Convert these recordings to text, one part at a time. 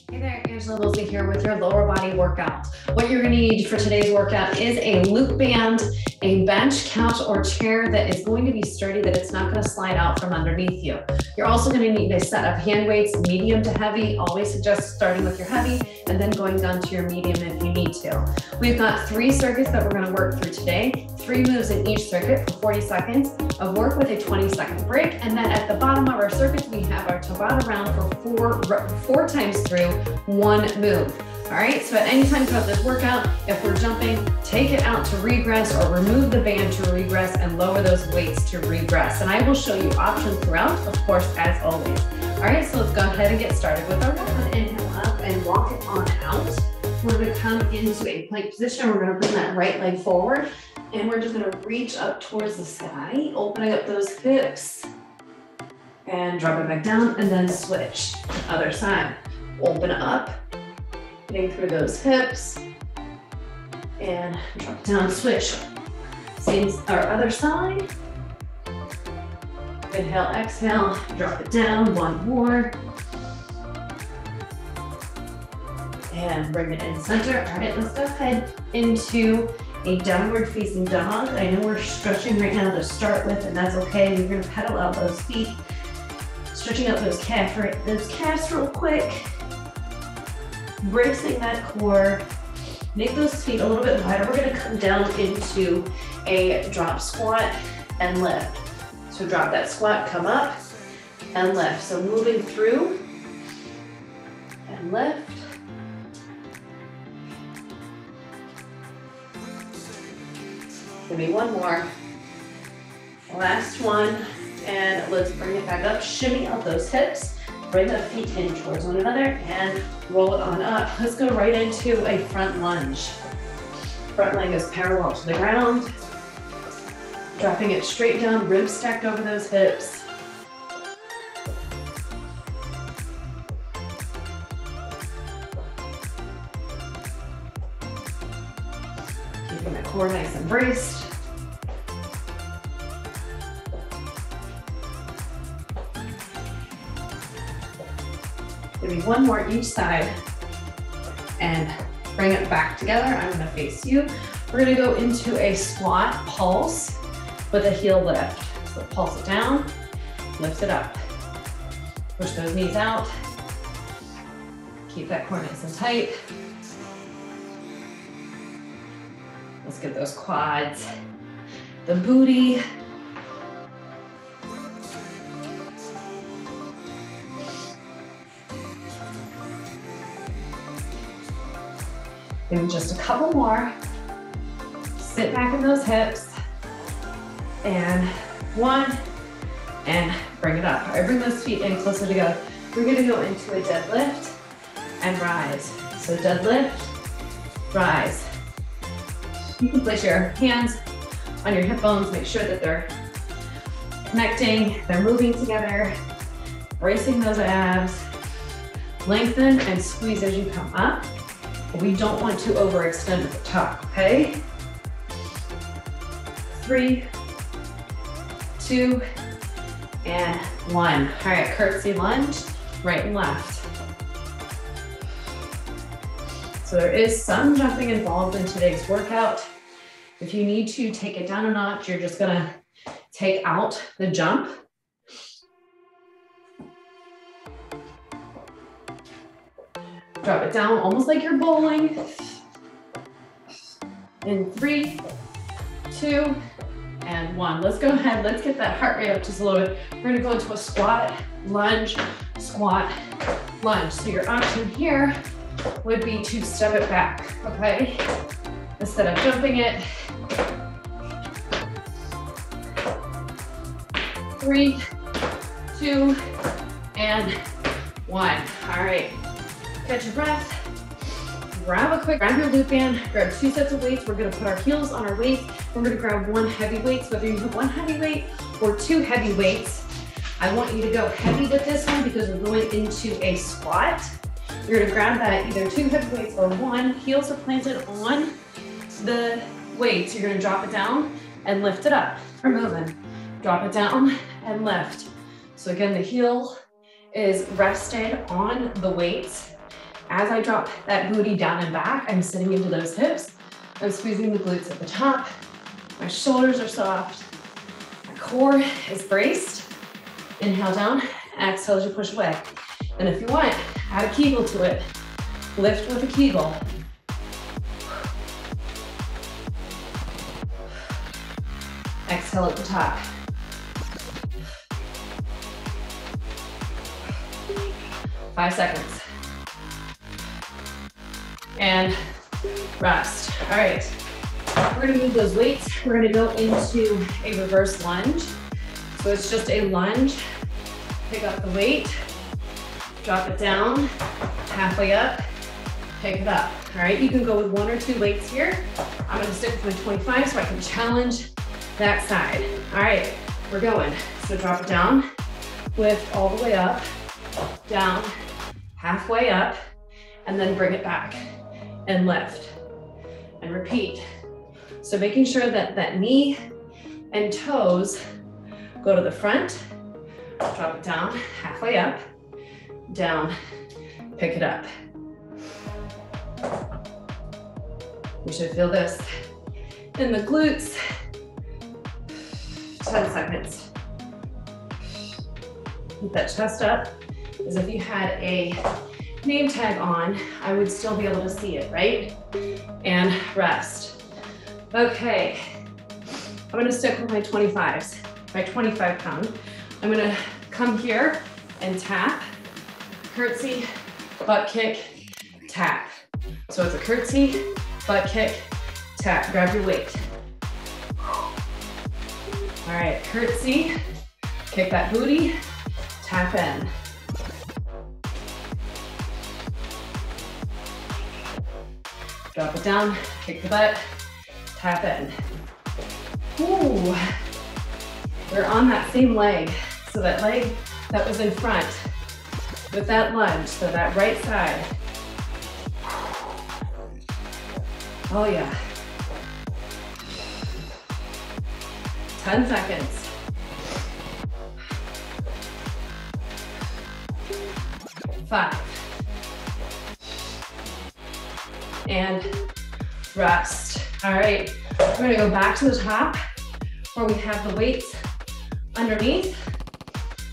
Hey there, Angela Mosley here with your lower body workout. What you're going to need for today's workout is a loop band, a bench, couch, or chair that is going to be sturdy, that it's not going to slide out from underneath you. You're also going to need a set of hand weights, medium to heavy. Always suggest starting with your heavy and then going down to your medium if you need to. We've got 3 circuits that we're going to work through today, 3 moves in each circuit for 40 seconds of work with a 20-second break. And then at the bottom of our circuit, we have our Tabata round for 4 times through 1 move. All right, so at any time throughout this workout, if we're jumping, take it out to regress or remove the band to regress and lower those weights to regress. And I will show you options throughout, of course, as always. All right, so let's go ahead and get started with our workout. Inhale up and walk it on out. We're gonna come into a plank position. We're gonna bring that right leg forward and we're just gonna reach up towards the sky, opening up those hips and drop it back down and then switch. Other side. Open up, getting through those hips, and drop down, switch. Same, our other side. Inhale, exhale, drop it down, 1 more. And bring it in center. All right, let's go ahead into a downward facing dog. I know we're stretching right now to start with, and that's okay. We're gonna pedal out those feet, stretching out those calves real quick. Bracing that core, make those feet a little bit wider. We're gonna come down into a drop squat and lift. So drop that squat, come up and lift. So moving through and lift. Give me 1 more. Last one, and let's bring it back up. Shimmy out those hips. Bring the feet in towards one another and roll it on up. Let's go right into a front lunge. Front leg is parallel to the ground. Dropping it straight down, ribs stacked over those hips. Keeping the core nice and braced. Give me 1 more each side and bring it back together. I'm gonna face you. We're gonna go into a squat pulse with a heel lift. So pulse it down, lift it up. Push those knees out. Keep that core nice and tight. Let's get those quads, the booty. Maybe just a couple more. Sit back in those hips. And 1, and bring it up. All right, bring those feet in closer together. We're gonna go into a deadlift and rise. So deadlift, rise. You can place your hands on your hip bones, make sure that they're connecting, they're moving together, bracing those abs. Lengthen and squeeze as you come up. We don't want to overextend at the top, okay? 3, 2, and 1. All right, curtsy lunge, right and left. So there is some jumping involved in today's workout. If you need to take it down a notch, you're just gonna take out the jump. Drop it down, almost like you're bowling. In 3, 2, and 1. Let's go ahead, let's get that heart rate up just a little bit. We're gonna go into a squat, lunge, squat, lunge. So your option here would be to step it back, okay? Instead of jumping it. 3, 2, and 1. All right. Catch your breath, grab your loop band, grab 2 sets of weights. We're gonna put our heels on our weights. We're gonna grab 1 heavy weight. So whether you have 1 heavy weight or 2 heavy weights, I want you to go heavy with this one because we're going into a squat. You're gonna grab that either 2 heavy weights or 1. Heels are planted on the weights. You're gonna drop it down and lift it up. We're moving. Drop it down and lift. So again, the heel is rested on the weights. As I drop that booty down and back, I'm sitting into those hips. I'm squeezing the glutes at the top. My shoulders are soft. My core is braced. Inhale down, exhale as you push away. And if you want, add a Kegel to it. Lift with a Kegel. Exhale at the top. Five seconds. And rest. All right. We're gonna move those weights. We're gonna go into a reverse lunge. So it's just a lunge. Pick up the weight, drop it down, halfway up, pick it up. All right, you can go with one or two weights here. I'm gonna stick with my 25 so I can challenge that side. All right, we're going. So drop it down, lift all the way up, down, halfway up, and then bring it back and lift and repeat. So making sure that that knee and toes go to the front, drop it down, halfway up, down, pick it up. You should feel this in the glutes. 10 seconds. Keep that chest up, as if you had a name tag on, I would still be able to see it, right? And rest. Okay, I'm gonna stick with my 25s, my 25 pound. I'm gonna come here and tap, curtsy, butt kick, tap. So it's a curtsy, butt kick, tap. Grab your weight. All right, curtsy, kick that booty, tap in. Drop it down, kick the butt, tap in. Ooh, we're on that same leg. So that leg that was in front with that lunge, so that right side. Oh yeah. 10 seconds. 5. And rest. All right, we're gonna go back to the top where we have the weights underneath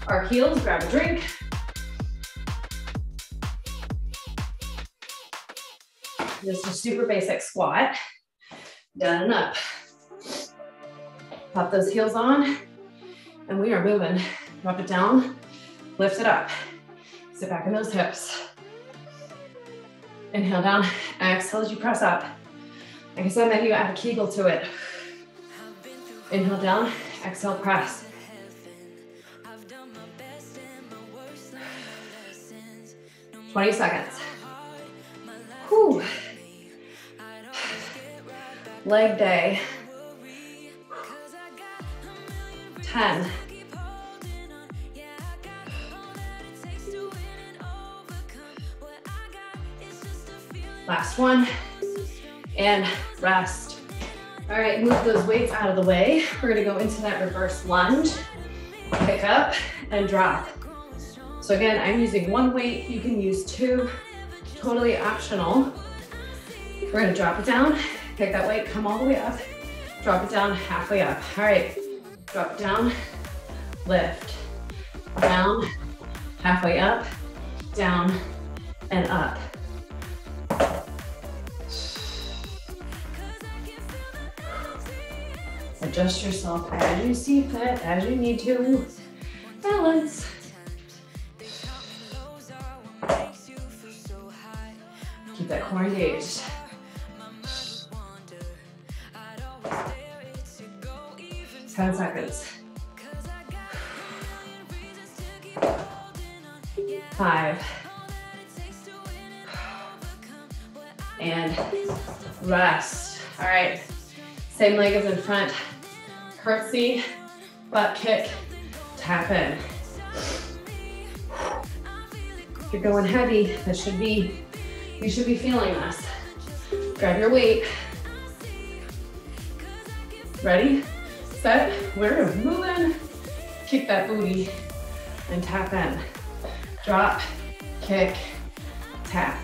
our heels. Grab a drink. Just a super basic squat, down and up. Pop those heels on, and we are moving. Drop it down, lift it up. Sit back in those hips. Inhale down, exhale as you press up. Like I said, maybe you add a Kegel to it. Inhale down, exhale, press. 20 seconds. Whew. Leg day. 10. Last one, and rest. All right, move those weights out of the way. We're gonna go into that reverse lunge, pick up and drop. So again, I'm using one weight, you can use two, totally optional. We're gonna drop it down, pick that weight, come all the way up, drop it down, halfway up. All right, drop it down, lift, down, halfway up, down, and up. Adjust yourself as you see fit, as you need to. Balance. Keep that core engaged. 10 seconds. 5. And rest. All right, same leg as in front. Curtsy, butt kick, tap in. If you're going heavy, you should be feeling this. Grab your weight. Ready, set, we're moving. Kick that booty and tap in. Drop, kick, tap.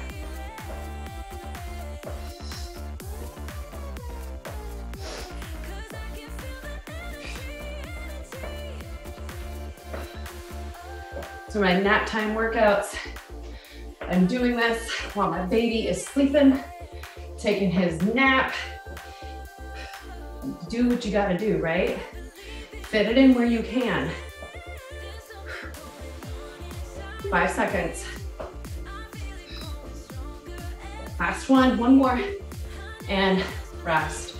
So my nap time workouts, I'm doing this while my baby is sleeping, taking his nap. Do what you gotta do, right? Fit it in where you can. 5 seconds. Last one more, and rest.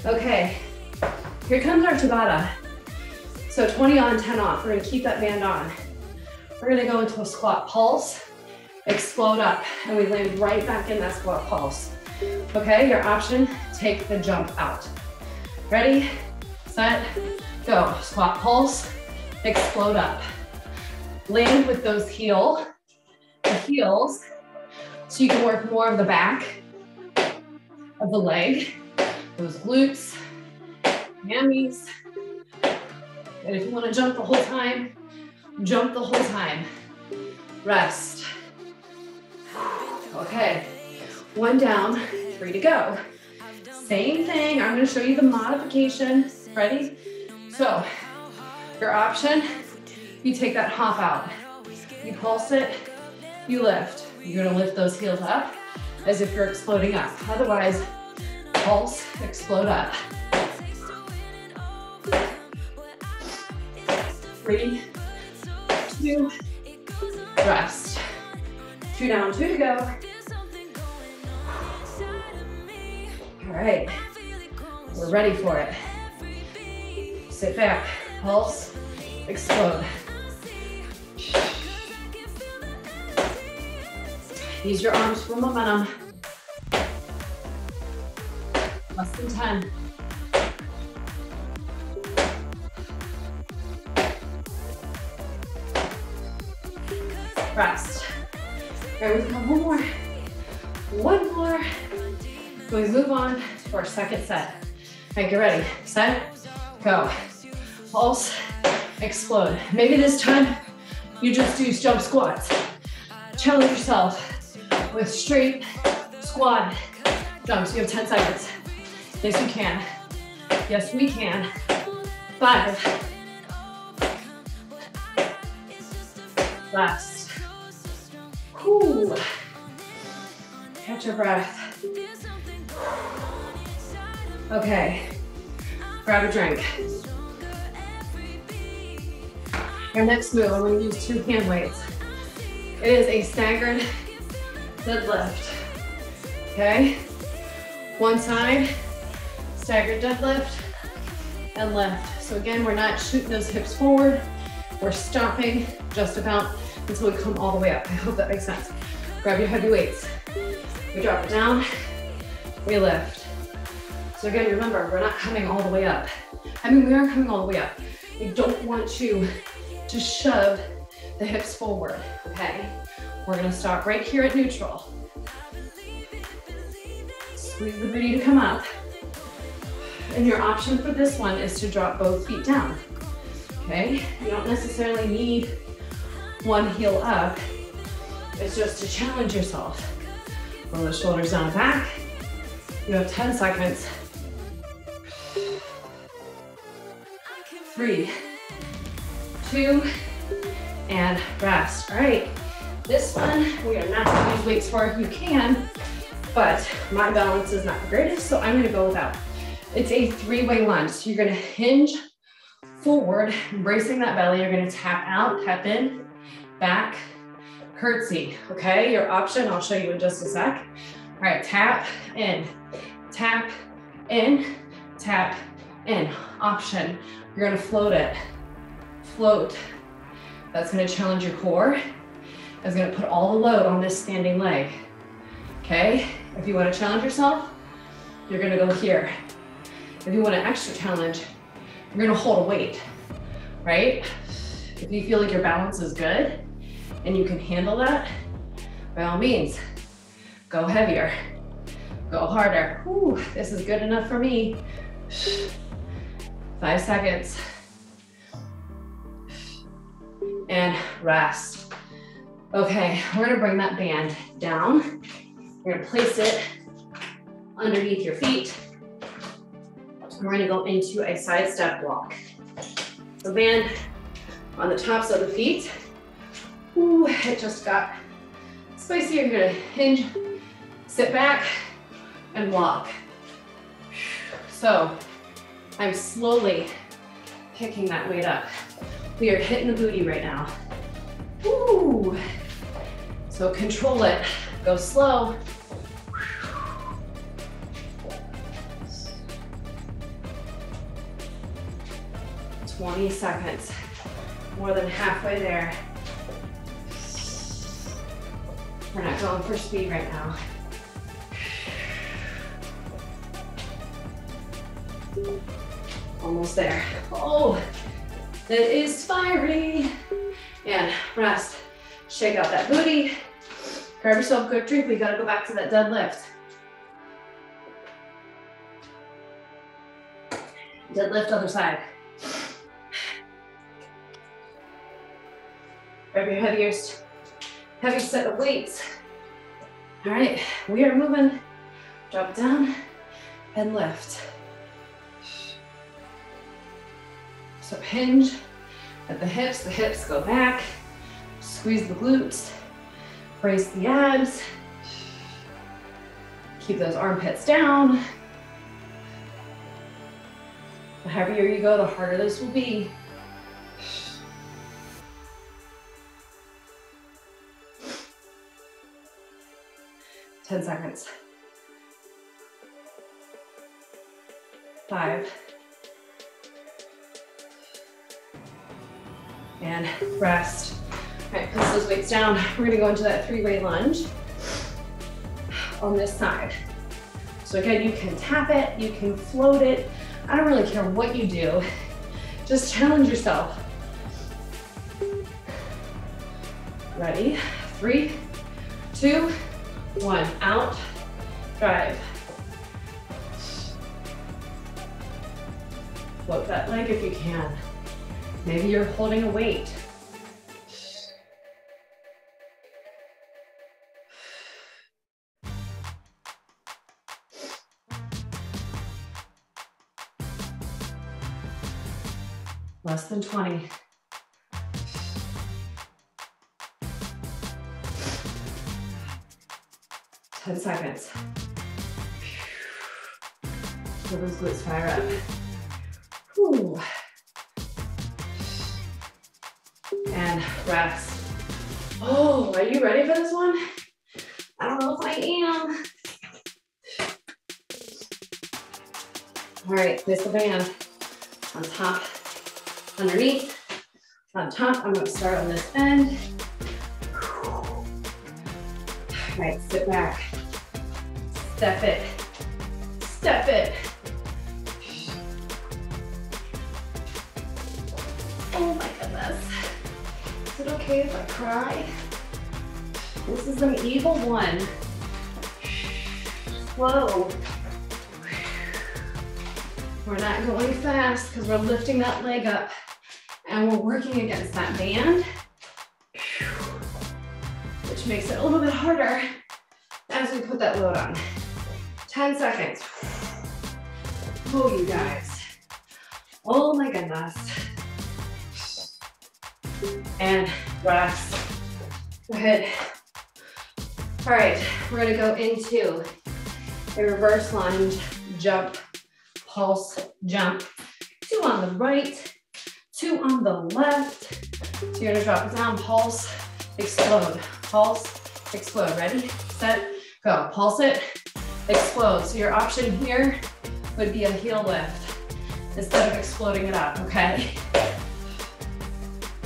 Okay, here comes our Tabata. So 20 on, 10 off. We're gonna keep that band on. We're gonna go into a squat pulse, explode up, and we land right back in that squat pulse. Okay, your option, take the jump out. Ready, set, go. Squat pulse, explode up. Land with those heels, so you can work more of the back of the leg, those glutes, hammies. And if you want to jump the whole time, jump the whole time. Rest. Okay, 1 down, 3 to go. Same thing, I'm gonna show you the modification. Ready? So, your option, you take that hop out. You pulse it, you lift. You're gonna lift those heels up as if you're exploding up. Otherwise, pulse, explode up. 3, 2, rest. 2 down, 2 to go. All right, we're ready for it. Sit back, pulse, explode. Use your arms for momentum. Less than 10. Rest. All right, we've got one more. One more. So we move on to our second set. All right, get ready. Set, go. Pulse, explode. Maybe this time you just do jump squats. Challenge yourself with straight squat jumps. You have 10 seconds. Yes, you can. Yes, we can. 5. Last. Whew. Catch your breath. Okay, grab a drink. Our next move, I'm going to use 2 hand weights. It is a staggered deadlift. Okay, one side, staggered deadlift, and lift. So again, we're not shooting those hips forward. We're stopping just about until we come all the way up. I hope that makes sense. Grab your heavy weights. We drop it down, we lift. So again, remember, we're not coming all the way up. I mean, we are coming all the way up. We don't want you to shove the hips forward, okay? We're gonna stop right here at neutral. Squeeze the booty to come up. And your option for this one is to drop both feet down, okay? You don't necessarily need one heel up. It's just to challenge yourself. Roll the shoulders down and back. You have 10 seconds. 3, 2, and rest. All right, this one we are not going to use weights for. You can, but my balance is not the greatest, so I'm going to go without. It's a 3-way lunge. So you're going to hinge forward, embracing that belly. You're going to tap out, tap in, back, curtsy. Okay, your option, I'll show you in just a sec. All right, tap in, tap in, tap in. Option, you're gonna float it, float. That's gonna challenge your core. That's gonna put all the load on this standing leg. Okay, if you wanna challenge yourself, you're gonna go here. If you want an extra challenge, you're gonna hold a weight, right? If you feel like your balance is good and you can handle that, by all means, go heavier, go harder. Whew, this is good enough for me. 5 seconds. And rest. Okay, we're gonna bring that band down. We're gonna place it underneath your feet. We're gonna go into a side step walk. So band on the tops of the feet. Ooh, it just got spicy. You're gonna hinge, sit back, and walk. So I'm slowly picking that weight up. We are hitting the booty right now. Ooh. So control it, go slow. 20 seconds, more than halfway there. We're not going for speed right now. Almost there. Oh, it is fiery. And rest. Shake out that booty. Grab yourself a quick drink. We gotta go back to that deadlift. Deadlift, other side. Grab your heaviest set of weights. All right, we are moving. Drop it down and lift. So hinge at the hips go back. Squeeze the glutes, brace the abs. Keep those armpits down. The heavier you go, the harder this will be. Ten seconds. 5. And rest. All right, place those weights down. We're gonna go into that 3-way lunge on this side. So again, you can tap it, you can float it. I don't really care what you do. Just challenge yourself. Ready? 3, 2, 1. Out, drive. Float that leg if you can. Maybe you're holding a weight. Less than 20. Ten seconds. Let those glutes fire up. Whew. And rest. Oh, are you ready for this one? I don't know if I am. All right, place the band on top, underneath, on top. I'm gonna start on this end. All right, sit back. Step it. Step it. Oh my goodness. Is it okay if I cry? This is an evil one. Whoa. We're not going fast because we're lifting that leg up and we're working against that band, which makes it a little bit harder as we put that load on. 10 seconds. Oh, you guys. Oh my goodness. And rest. Go ahead. All right, we're gonna go into a reverse lunge, jump, pulse, jump. 2 on the right, 2 on the left. So you're gonna drop it down, pulse, explode. Pulse, explode. Ready, set, go. Pulse it, explode. So your option here would be a heel lift instead of exploding it up, okay?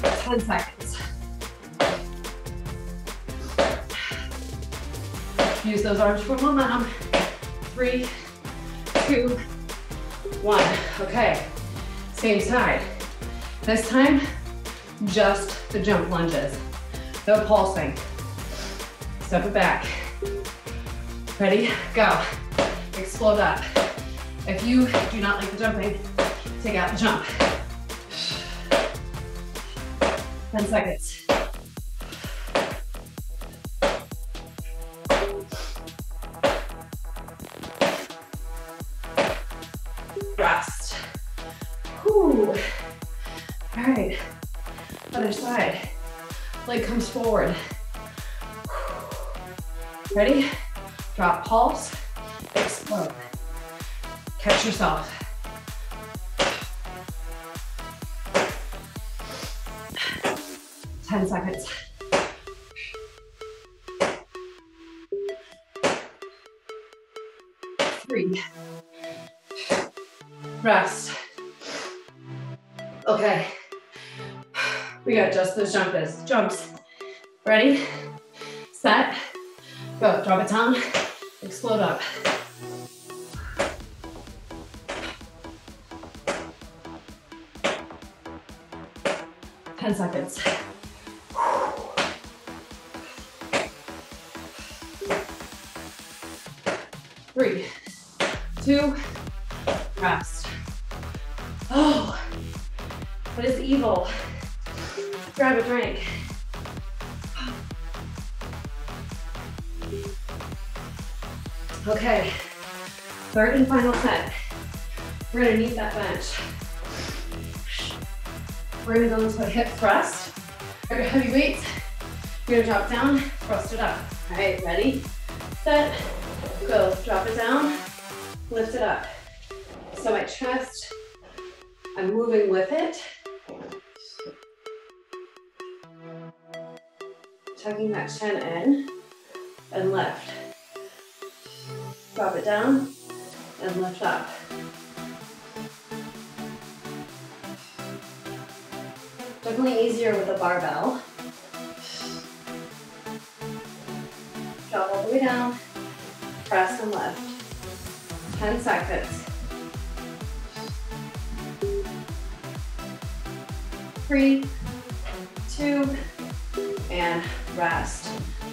10 seconds. Use those arms for momentum. 3, 2, 1. Okay, same side. This time, just the jump lunges. No pulsing. Step it back. Ready? Go. Explode up. If you do not like the jumping, take out the jump. 10 seconds. Rest. Whew. All right, other side. Leg comes forward. Ready? Drop, pulse, explode. Catch yourself. Ten seconds. Three. Rest. Okay. We got just those jumps. Ready? Set. Go. Drop it down. Explode up. Ten seconds. Three, two, rest. Oh, what is evil? Grab a drink. Okay, third and final set. We're gonna need that bench. We're gonna go into a hip thrust. Grab your heavy weights. You're gonna drop down, thrust it up. All right, ready, set, go. Drop it down, lift it up. So my chest, I'm moving with it. Tucking that chin in and lift. Drop it down and lift up. Definitely easier with a barbell. Drop all the way down, press and lift. 10 seconds. 3, 2, and rest.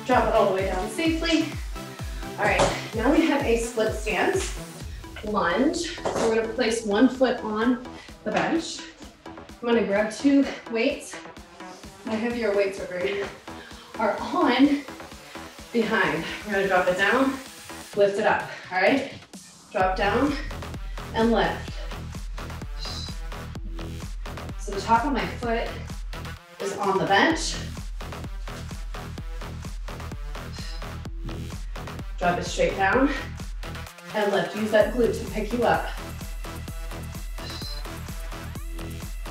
Drop it all the way down safely. All right, now we have a split stance lunge. So we're gonna place one foot on the bench. I'm gonna grab two weights. My heavier weights are on behind. We're gonna drop it down, lift it up, all right? Drop down and lift. So the top of my foot is on the bench. Drop it straight down and lift. Use that glute to pick you up.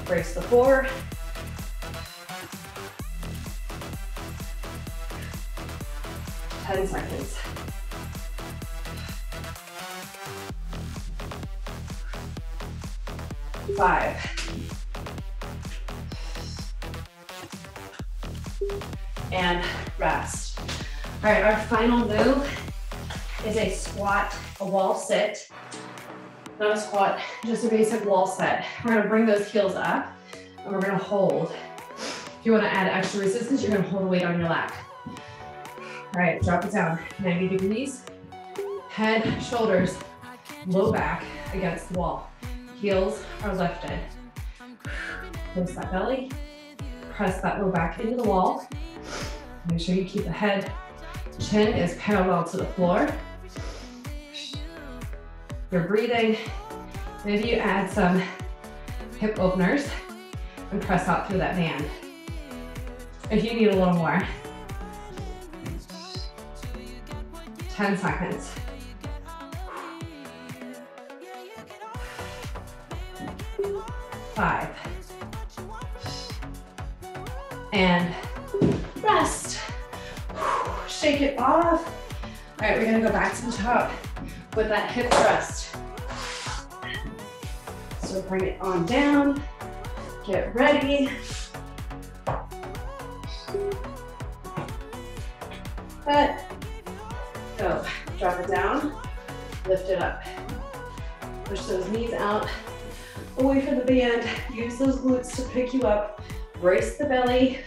Brace the core. Ten seconds. Five. And rest. All right, our final move is a squat, a wall sit. Not a squat, just a basic wall sit. We're gonna bring those heels up and we're gonna hold. If you wanna add extra resistance, you're gonna hold the weight on your lap. All right, drop it down, 90 degrees. Head, shoulders, low back against the wall. Heels are lifted. Place that belly, press that low back into the wall. Make sure you keep the head, chin is parallel to the floor. You're breathing. Maybe you add some hip openers and press out through that band. If you need a little more. 10 seconds. Five. And rest. Shake it off. All right, we're gonna go back to the top with that hip thrust. So bring it on down, get ready. Set, go. Drop it down, lift it up. Push those knees out, away from the band. Use those glutes to pick you up. Brace the belly.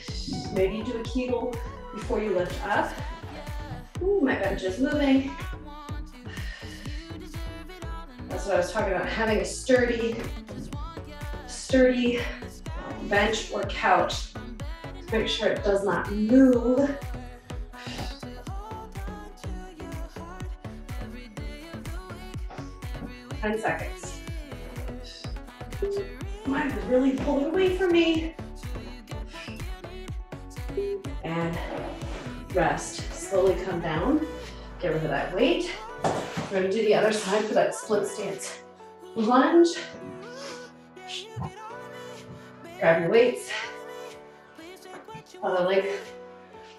Maybe do a Kegel before you lift up. Ooh, my bench is moving. That's what I was talking about, having a sturdy bench or couch. Make sure it does not move. Ten seconds. Mine is really pulling away from me. and rest. Slowly come down, get rid of that weight. We're gonna do the other side for that split stance. Lunge, grab your weights, other leg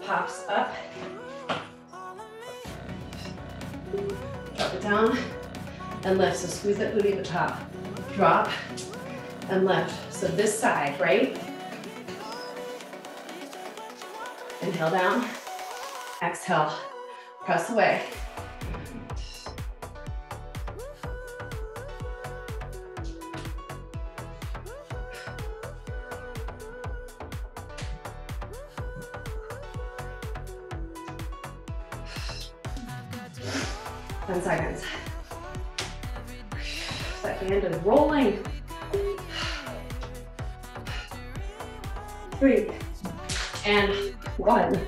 pops up, drop it down, and lift. So squeeze that booty at the top. Drop and lift. So this side, right? Inhale down, exhale, press away. Seconds. That band is rolling. 3 and 1.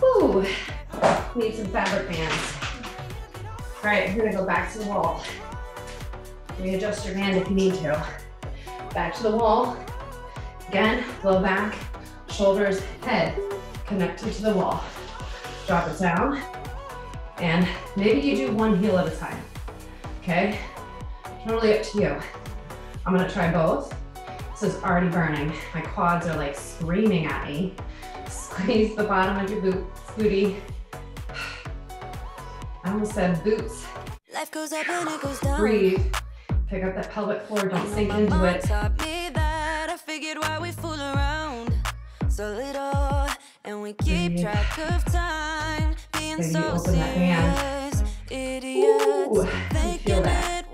Woo! Need some fabric bands. All right, you're gonna go back to the wall. Readjust your band if you need to. Back to the wall. Again, low back, shoulders, head connected to the wall. Drop it down. And maybe you do one heel at a time, okay? Totally up to you. I'm gonna try both. This is already burning. My quads are like screaming at me. Squeeze the bottom of your booty. I almost said boots. Life goes up and it goes down. Breathe. Pick up that pelvic floor, don't sink into it. Taught me that. I figured why we fool around so little and we keep track of time. Maybe you open that hand. Ooh, you feel that.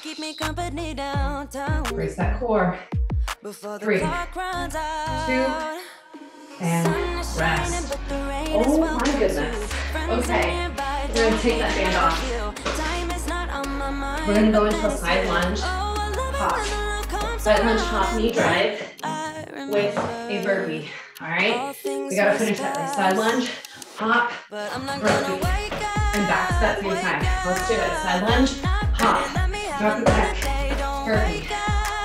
Keep me company downtown. Brace that core. 3, 2, and rest. Oh my goodness. Okay, we're gonna take that band off. We're gonna go into a side lunge hop. Side lunge hop knee drive with a burpee. All right, we gotta finish that way. Side lunge, hop, burpee, and back to that 3 times. Let's do it. Side lunge, hop, drop it back, burpee.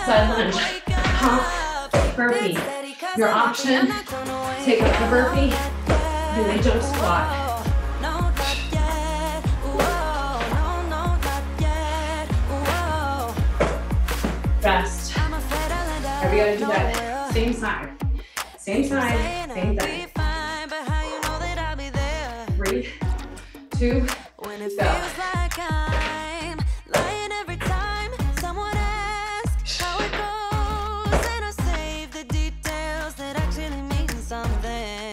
Side lunge, hop, burpee. Your option, take up the burpee, and then jump squat. Rest. Are we gonna do that? Same side. Same side, same thing. 3, 2, go.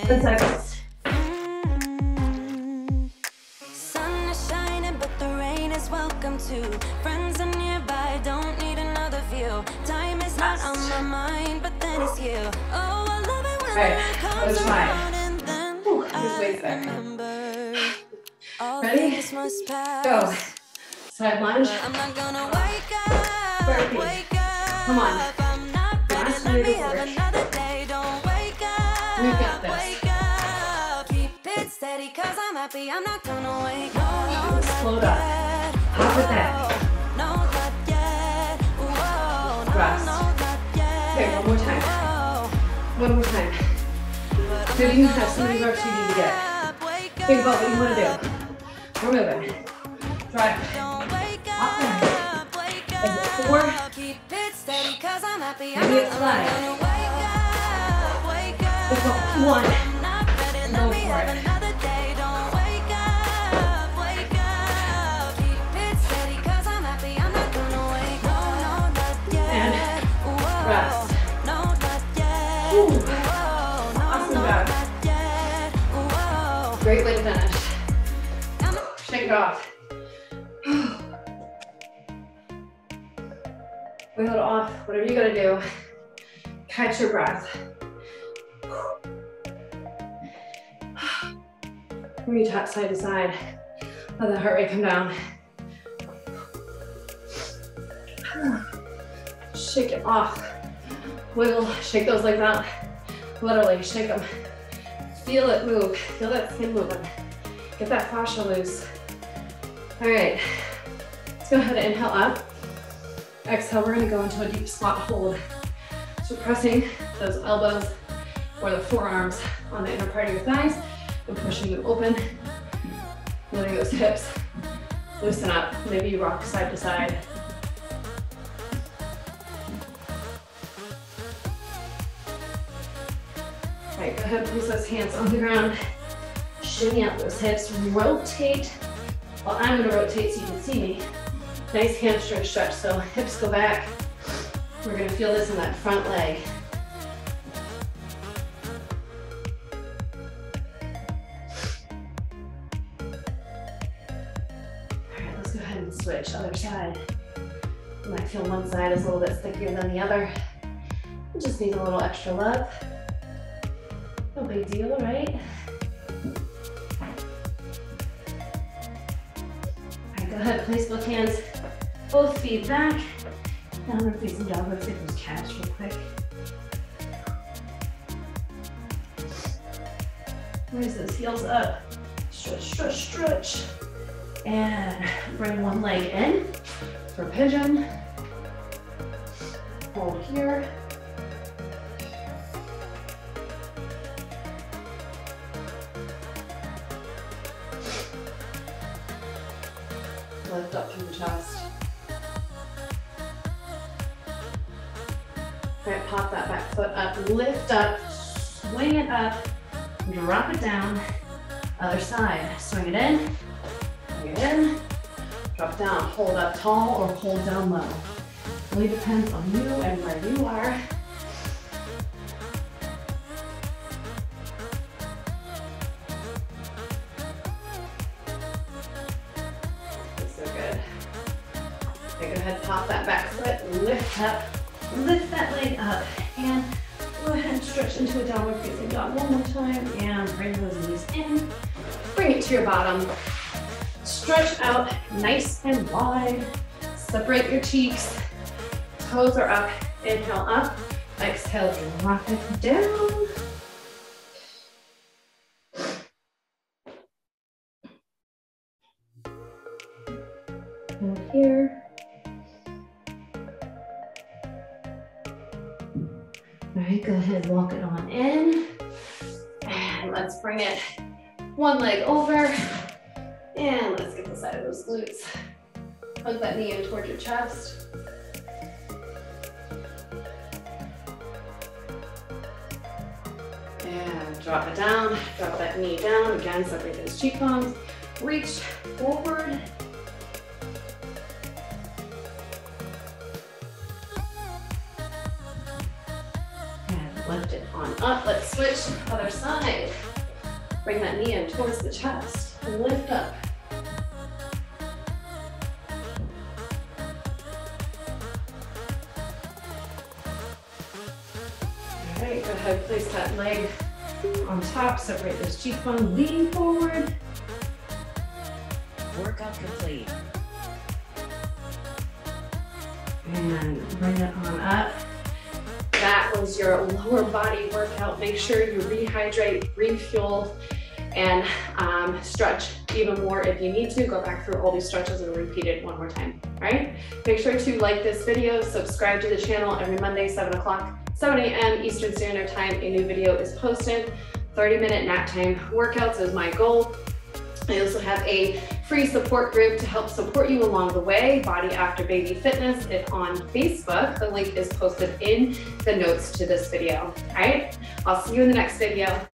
Ten seconds. Sun is shining, but the rain is welcome too. Friends are nearby, don't need another view. Time is not on my mind, but then it's you. Oh, I love it when it comes around and then I remember all things must pass. Go. Side lunge. I'm not gonna wake up, Burpee. wake up. Come on. I'm not ready, Last let me minute have work. another day. Don't wake up. We got this. Wake up. Keep it steady, cause I'm happy. I'm not gonna wake up. Slow down. Hop with that. No, not yet. Whoa, no, Rest. no, not yet. Okay, one more time. One more time. Maybe you have some of these reps you need to get. Think about what you want to do. We're moving. Drive. Hop there. And 4. Maybe it's 5. Let's go. 1. Go for it. And rest. Ooh. Awesome job. Great way to finish. Shake it off. Wiggle it off. Whatever you gotta do. Catch your breath. Bring your top side to side. Let the heart rate come down. Shake it off. Wiggle, shake those legs out. Literally, shake them. Feel it move. Feel that skin moving. Get that fascia loose. All right, let's go ahead and inhale up. Exhale, we're gonna go into a deep squat hold. So pressing those elbows or the forearms on the inner part of your thighs and pushing them open. Letting those hips loosen up. Maybe you rock side to side. All right, go ahead, place those hands on the ground. Shimmy out those hips, rotate. Well, I'm gonna rotate so you can see me. Nice hamstring stretch, so hips go back. We're gonna feel this in that front leg. All right, let's go ahead and switch, other side. You might feel one side is a little bit stickier than the other. It just needs a little extra love. No big deal, right? Go ahead, place both hands, both feet back. Downward facing dog. Let's get those calves real quick. Raise those heels up. Stretch, stretch, stretch. And bring one leg in for pigeon. Hold here. Lift up through the chest. All right, pop that back foot up, lift up, swing it up, drop it down. Other side, swing it in, drop it down, hold up tall or hold down low. Really depends on you and where you are. Go ahead, pop that back foot, lift up, lift that leg up, and go ahead and stretch into a downward facing dog one more time, and bring those knees in, bring it to your bottom, stretch out nice and wide, separate your cheeks, toes are up, inhale up, exhale, drop it down. And here. All right, go ahead, walk it on in. And let's bring it one leg over. And let's get the side of those glutes. Hug that knee in towards your chest. And drop it down, drop that knee down. Again, separate those cheekbones. Reach forward. Lift it on up. Let's switch other side. Bring that knee in towards the chest. Lift up. All right, go ahead, place that leg on top. Separate those cheekbones. Lean forward. Workout complete. And bring it on up. That was your lower body workout. Make sure you rehydrate, refuel, and stretch even more if you need to. Go back through all these stretches and repeat it one more time, all right? Make sure to like this video, subscribe to the channel. Every Monday, 7 a.m. Eastern Standard Time, a new video is posted. 30-minute nap time workouts is my goal. I also have a free support group to help support you along the way, Body After Baby Fitness. It's on Facebook. The link is posted in the notes to this video. All right, I'll see you in the next video.